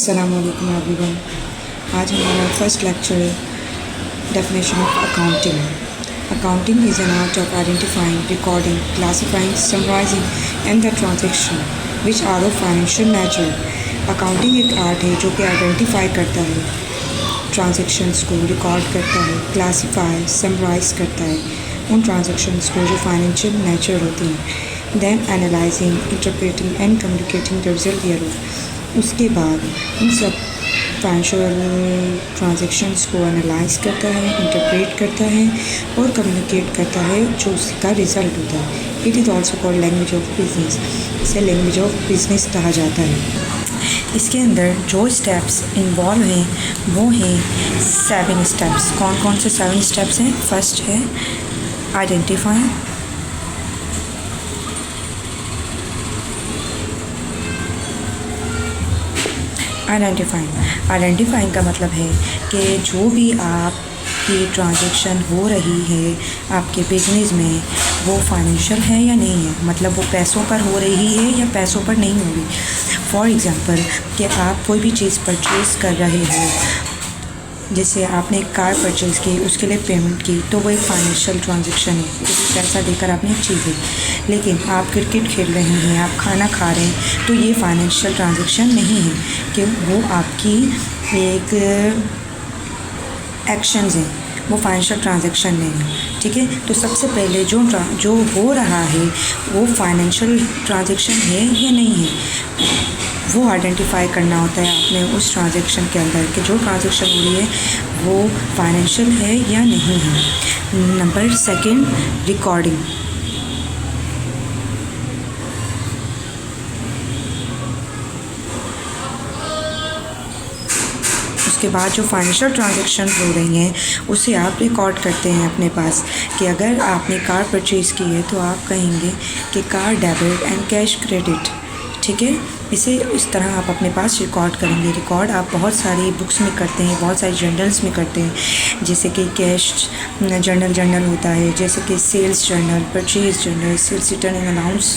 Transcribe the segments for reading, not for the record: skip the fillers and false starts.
अस्सलाम वालेकुम एवरीवन। आज हमारा फर्स्ट लेक्चर है definition of accounting. Accounting is an art of identifying, recording, classifying, summarising and the transaction which are of financial nature. Accounting एक art है जो कि आइडेंटिफाई करता है, ट्रांजेक्शन्स को रिकॉर्ड करता है, क्लासीफाई समराइज करता है उन ट्रांजेक्शन्स को जो फाइनेंशियल नेचर होती हैं। Then analysing, interpreting and communicating the result thereof. उसके बाद उन सब फाइनेंशियल ट्रांजेक्शंस को एनालाइज करता है, इंटरप्रेट करता है और कम्युनिकेट करता है जो उसका रिज़ल्ट होता है। It is also called language of business. इसे लैंग्वेज ऑफ बिजनेस कहा जाता है। इसके अंदर जो स्टेप्स इन्वॉल्व हैं वो हैं 7 स्टेप्स। कौन कौन से 7 स्टेप्स हैं? फर्स्ट है आइडेंटिफाई, आइडेंटिफाइंग का मतलब है कि जो भी आपकी ट्रांजैक्शन हो रही है आपके बिजनेस में वो फाइनेंशियल है या नहीं है, मतलब वो पैसों पर हो रही है या पैसों पर नहीं हो रही। फॉर एग्ज़ाम्पल कि आप कोई भी चीज़ परचेज़ कर रहे हो, जैसे आपने एक कार परचेज़ की, उसके लिए पेमेंट की, तो वो एक फाइनेंशियल ट्रांजैक्शन है क्योंकि पैसा देकर आपने एक चीज़ ली। लेकिन आप क्रिकेट खेल रहे हैं, आप खाना खा रहे हैं, तो ये फाइनेंशियल ट्रांजैक्शन नहीं है कि वो आपकी एक एक्शंस हैं, वो फाइनेंशियल ट्रांजैक्शन नहीं है। ठीक है, तो सबसे पहले जो हो रहा है वो फाइनेंशियल ट्रांजैक्शन है या नहीं है वो आइडेंटिफाई करना होता है आपने उस ट्रांजैक्शन के अंदर कि जो ट्रांजैक्शन हो रही है वो फाइनेंशियल है या नहीं है। Number 2 recording. उसके बाद जो फाइनेंशियल ट्रांजैक्शन हो रही हैं उसे आप रिकॉर्ड करते हैं अपने पास कि अगर आपने कार परचेज़ की है तो आप कहेंगे कि car debit and cash credit. ठीक है, इसे इस तरह आप अपने पास रिकॉर्ड करेंगे। रिकॉर्ड आप बहुत सारी बुक्स में करते हैं, बहुत सारी जर्नल्स में करते हैं, जैसे कि कैश जर्नल होता है, जैसे कि sales journal, purchase journal, sales return and allowance,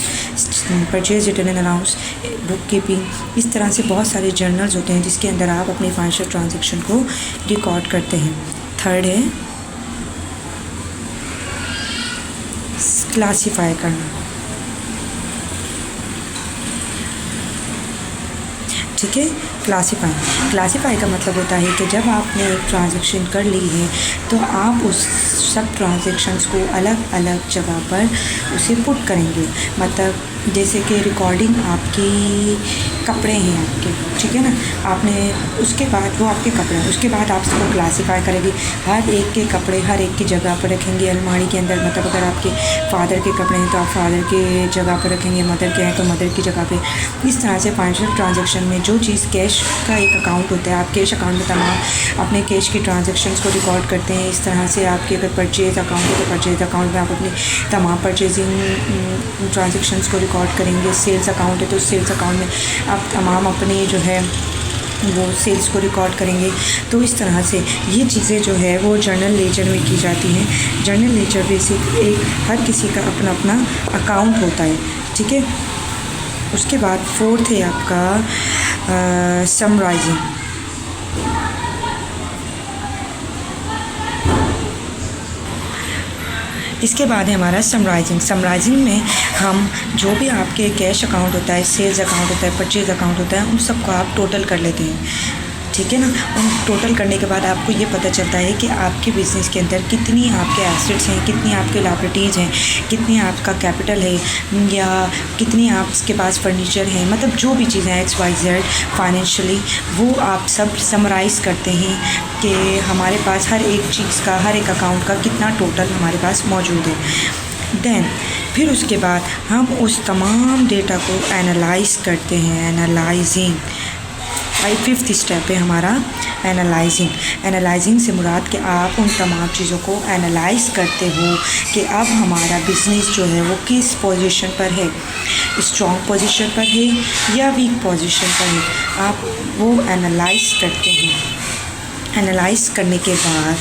purchase return and allowance, book keeping. इस तरह से बहुत सारे जर्नल्स होते हैं जिसके अंदर आप अपने फाइनेंशियल ट्रांजैक्शन को रिकॉर्ड करते हैं। 3 है क्लासीफाई करना। ठीक है, क्लासीफाई का मतलब होता है कि जब आपने एक ट्रांजैक्शन कर ली है तो आप उस सब ट्रांजैक्शंस को अलग अलग जगह पर उसे पुट करेंगे। मतलब जैसे कि रिकॉर्डिंग आपकी कपड़े हैं आपके, ठीक है ना, आपने उसके बाद वो आपके कपड़े हैं, उसके बाद आप उसको क्लासीफाई करेंगे। हर एक के कपड़े हर एक की जगह पर रखेंगे अलमारी के अंदर। मतलब अगर आपके फादर के कपड़े हैं तो आप फादर के जगह पर रखेंगे, मदर के हैं तो मदर की जगह पे। इस तरह से फाइनेंशियल ट्रांजैक्शन में जो चीज़ कैश का एक अकाउंट होता है, आप कैश अकाउंट में तमाम अपने कैश की ट्रांजैक्शंस को रिकॉर्ड करते हैं। इस तरह से आपके अगर परचेज़ अकाउंट है तो परचेज़ अकाउंट में आप अपनी तमाम परचेजिंग ट्रांजैक्शंस को रिकॉर्ड करेंगे। सेल्स अकाउंट है तो सेल्स अकाउंट में आप तमाम अपने जो है वो सेल्स को रिकॉर्ड करेंगे। तो इस तरह से ये चीज़ें जो है वो जर्नल लेजर में की जाती हैं। जर्नल लेजर बेसिक एक हर किसी का अपना अपना अकाउंट होता है। ठीक है, उसके बाद 4 है आपका समराइजिंग। इसके बाद है हमारा समराइजिंग में हम जो भी आपके कैश अकाउंट होता है, सेल्स अकाउंट होता है, परचेज़ अकाउंट होता है, उन सबको आप टोटल कर लेते हैं। ठीक है ना, उन टोटल करने के बाद आपको ये पता चलता है कि आपके बिज़नेस के अंदर कितनी आपके एसेट्स हैं, कितनी आपके लायबिलिटीज़ हैं, कितनी आपका कैपिटल है, या कितनी आपके पास फर्नीचर है। मतलब जो भी चीज़ें XYZ फाइनेंशियली वो आप सब समराइज़ करते हैं कि हमारे पास हर एक चीज़ का, हर एक अकाउंट का कितना टोटल हमारे पास मौजूद है। देन फिर उसके बाद हम उस तमाम डेटा को एनालाइज़ करते हैं। एनालाइजिंग 5th स्टेप है हमारा एनालाइजिंग से मुराद कि आप उन तमाम चीज़ों को एनालाइज़ करते हो कि अब हमारा बिज़नेस जो है वो किस पोजीशन पर है, स्ट्रॉन्ग पोजीशन पर है या वीक पोजीशन पर है। आप वो एनालाइज़ करते हैं। एनालाइज़ करने के बाद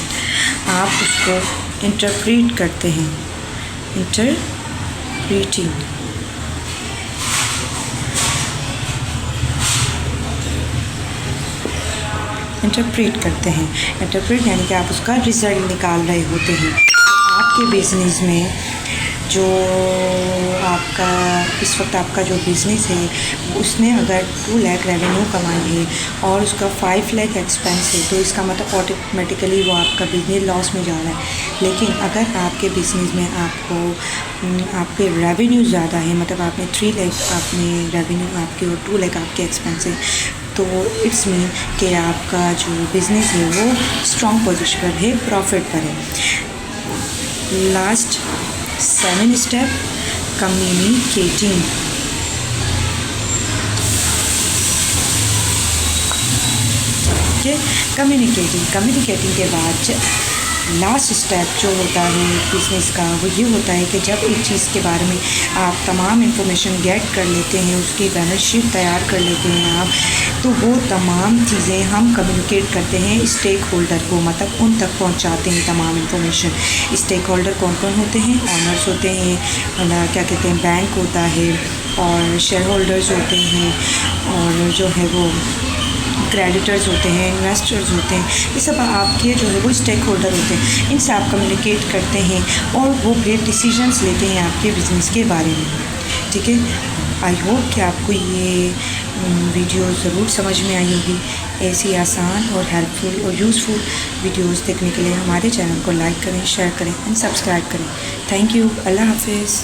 आप उसको इंटरप्रेट करते हैं। इंटरप्रेटिंग इंटरप्रेट करते हैं। इंटरप्रेट यानी कि आप उसका रिज़ल्ट निकाल रहे होते हैं। तो आपके बिज़नेस में जो आपका इस वक्त आपका जो बिज़नेस है उसने अगर 2 लाख रेवेन्यू कमाई है और उसका 5 लाख एक्सपेंस है, तो इसका मतलब ऑटोमेटिकली वो आपका बिज़नेस लॉस में जा रहा है। लेकिन अगर आपके बिज़नेस में आपके रेवेन्यू ज़्यादा है, मतलब आपने 3 लाख आपने रेवेन्यू आपके और 2 लाख आपके एक्सपेंस है, तो इट्स मीन कि आपका जो बिज़नेस है वो स्ट्रॉन्ग पोजीशन पर है, प्रॉफिट पर है। Last 7 step, communicating. ठीक है, कम्युनिकेटिंग के बाद लास्ट स्टेप जो होता है बिज़नेस का वो ये होता है कि जब एक चीज़ के बारे में आप तमाम इन्फॉर्मेशन गेट कर लेते हैं, उसकी बैलेंस शीट तैयार कर लेते हैं आप, तो वो तमाम चीज़ें हम कम्युनिकेट करते हैं स्टेक होल्डर को, मतलब उन तक पहुंचाते हैं तमाम इन्फॉर्मेशन। स्टेक होल्डर कौन कौन होते हैं? ऑनर्स होते हैं, क्या कहते हैं, बैंक होता है, और शेयर होल्डर्स होते हैं, और जो है वो क्रेडिटर्स होते हैं, इन्वेस्टर्स होते हैं। ये सब आपके जो है वो स्टेक होल्डर होते हैं। इनसे आप कम्युनिकेट करते हैं और वो फिर डिसीजंस लेते हैं आपके बिज़नेस के बारे में। ठीक है, आई होप कि आपको ये वीडियो ज़रूर समझ में आई होगी। ऐसी आसान और हेल्पफुल और यूज़फुल वीडियोस देखने के लिए हमारे चैनल को लाइक करें, शेयर करें एंड सब्सक्राइब करें। Thank you. अल्लाह हाफिज़।